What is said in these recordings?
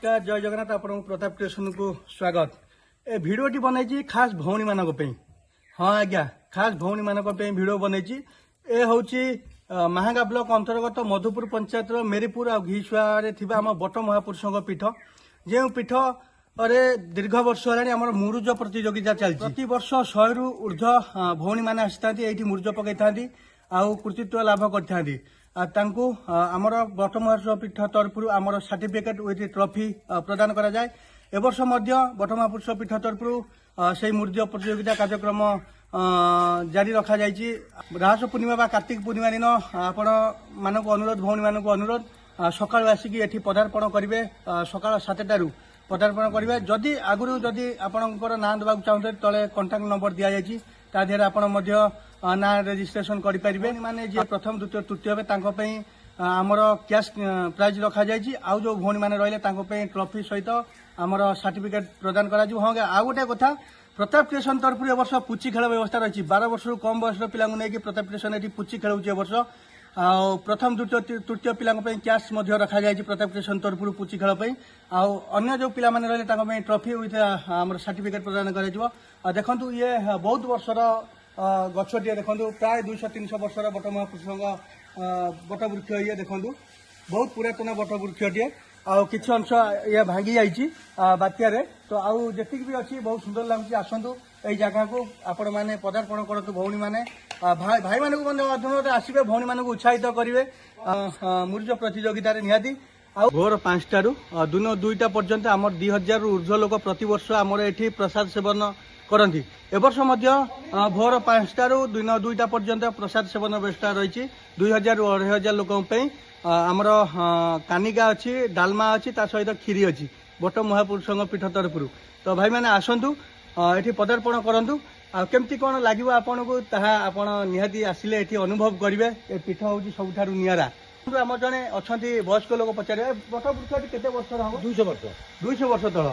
नमस्कार जय जगन्नाथ आपन प्रताप स्टेशन को स्वागत। ए भिडियोटी बनई खास भौणी मानक हाँ आज्ञा खास भौणी मानक भिडियो बनई ए हूँ महागा ब्लॉक अंतर्गत मधुपुर पंचायत मेरीपुर आ घीशुआ आम बट महापुरुषों पीठ जो पीठ अरे दीर्घ वर्ष है मुरुज प्रतियोगिता चलती प्रति वर्ष 100 रु ऊर्ध्व भौणी मैंने आसी मुरुज पकई था कृतित्व लाभ करते आमर बट महापुरुष पीठ तरफ आमर सर्टिफिकेट विथ ट्रॉफी प्रदान करा जाए। ए वर्ष बट महापुरुष पीठ तरफ से मुरुज प्रतियोगिता कार्यक्रम जारी रखा जाइए। राहस पूर्णिमा कार्तिक पूर्णिमा दिन आपण मानक अनुरोध भौणी मानक अनुरोध सकाळु आसिकी एठी पदार्पण करेंगे सकाळ 7टारू पदार्पण करेंगे। जदि आगुरी जदि आपणकर ना देवाक चाहते तले कॉन्टाक्ट नंबर दि जाइए तादेहरे आपण ना रेजिस्ट्रेशन करेंगे। माने जे प्रथम द्वितीय तृतीय हे आमर कैश प्राइज रखा जाइए। आउ जो भौणी मैंने रही ट्रॉफी सहित आमर सर्टिफिकेट प्रदान करा आउ गोटे कथा प्रताप स्टेशन तरफ ए वर्ष पुची खेल व्यवस्था रही 12 वर्ष कम बयस पिला प्रताप स्टेशन ये पुची खेलुचे वर्ष प्रथम द्वितीय तृतीय पिला कैश रखा जाए प्रताप स्टेशन तरफ पुची खेल अन्य जो पिला माने रही ट्रॉफी विथ आम सर्टिफिकेट प्रदान कर देखु ये बहुत वर्षर गछटे देखु प्राय 200-300 वर्षर बट महापुरुष बट वृक्ष ये देखु बहुत पुरातन बट वृक्षटे किसी अंश ये भांगी जाइए बात्यारे तो आउ जी भी अच्छी बहुत सुंदर लगुच आसतु यही जगह को आपण मैंने पदार्पण करूँ भौणी मैंने भाई मानक आसवे भौणी मानक उत्साहित करेंगे मुरुज प्रतियोगिता निहाती आ भोर 5टारू दिन 2टा पर्यंत आम 2000 रु ऊर्ध्व लोक प्रतिवर्ष आमर ये प्रसाद सेवन करती। ए वर्ष भोर 5टारू दिन 2टा पर्यंत प्रसाद सेवन व्यवस्था रही 2000 रु 2500 लोक आमर कानिका अच्छी डालमा अच्छी सहित खीरी अच्छी बट महापुरुषों पीठ तरफ तो भाई मैंने आसतु ये पदार्पण करूँ केमती कौन लगे आपन को आपण निहाती आसिले ये अनुभव करेंगे। ये पीठ हूँ सबुठ निरा आम जड़े अच्छा वयस्क लोक पचारे बट वृक्ष केते वर्ष हम 200 वर्ष तल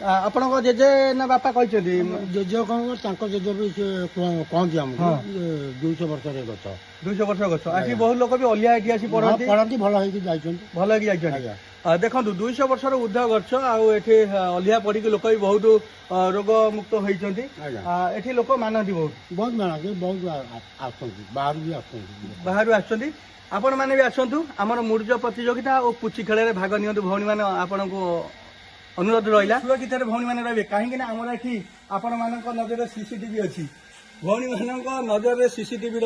आपण जेजे ना बापा कहते जेजे कौन जेजे भी कहती आमको 200 वर्ष गछ 200 वर्ष गछ आसी बहुत लोक भी अलिया एठी आसी पढ़ती भल जाइछन देखो 200 वर्ष ऊर्ध्व गछ आठी अलिया पड़ी लोक भी बहुत रोग मुक्त होती एठी लोक मानती बहुत मानती बहुत बाहर आसुँच आपण मैंने भी आसतु आमर मुरुज प्रतियोगिता और पुची खेल में भाग नियंतु भौणी मैंने आपण को अनुरोध रहा सुरक्षित भौणी मैंने रही कहीं आमर ये आपण मान नजर सीसीटीवी अच्छी भौणी मान नजर सीसीटीवी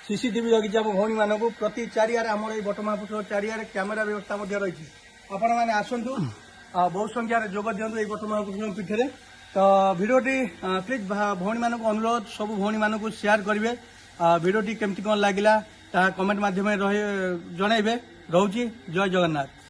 सीसीटीवी लगी आम भौणी मान प्रति चारियार आम बट महापुरुष चारियार कैमेरा व्यवस्था रही आपण मैंने आसतु बहुत संख्यार जोग दिंतु ये बट महापुरुष पीठे तो भिडियोटी प्लीज भौणी मान अनुरोध सब भौणी मान शेयर करेंगे भिडियोटी केमती कौन लगे कमेंट माध्यम जनइबे रोची जय जगन्नाथ।